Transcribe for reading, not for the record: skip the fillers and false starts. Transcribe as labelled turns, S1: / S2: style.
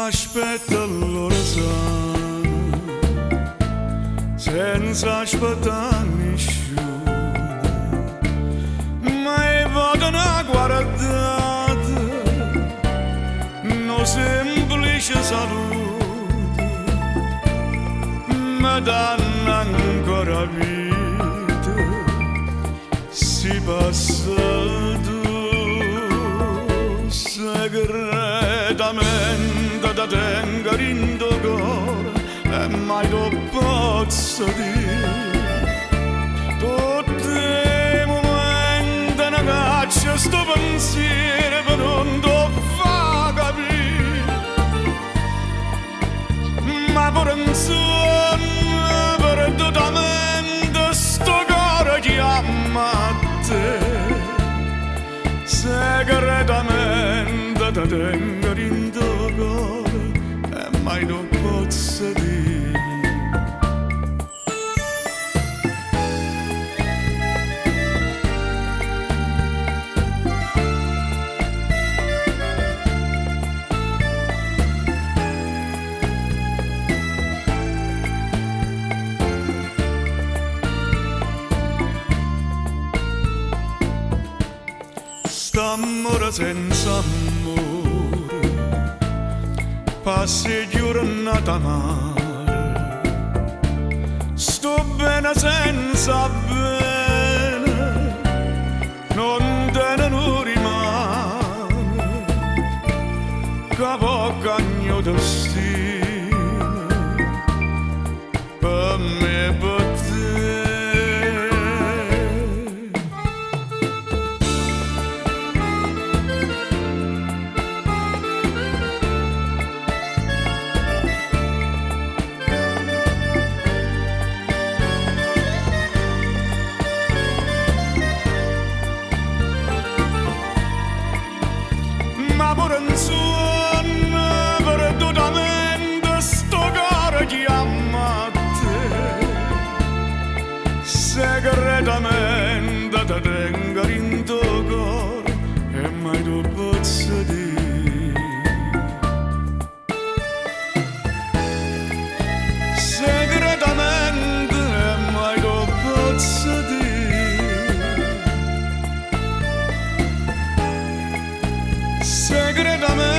S1: aspetta l'Orazano, senza aspettare nessuno, mai vado a guardare, no semplice saluto, mi danno ancora vita, si passa segretamente da tengo in cuore e mai lo posso dire. Tutti i momenti ne caccia sto pensiero per non lo fa capire, ma pure in sonno perdutamente sto cuore chiama a te. Segretamente da tengo in cuore e mai lo posso dire. St'amore senza amore, passi giornata mare, sto bene senza bene, non te ne rimane, capo cagno destino, per me e per te. Ma pure in sonno perdutamente sto cuore chiama a te. Segretamente te tengo in tuo cuore e mai lo posso dire. Segretamente e mai lo posso dire. Segretamente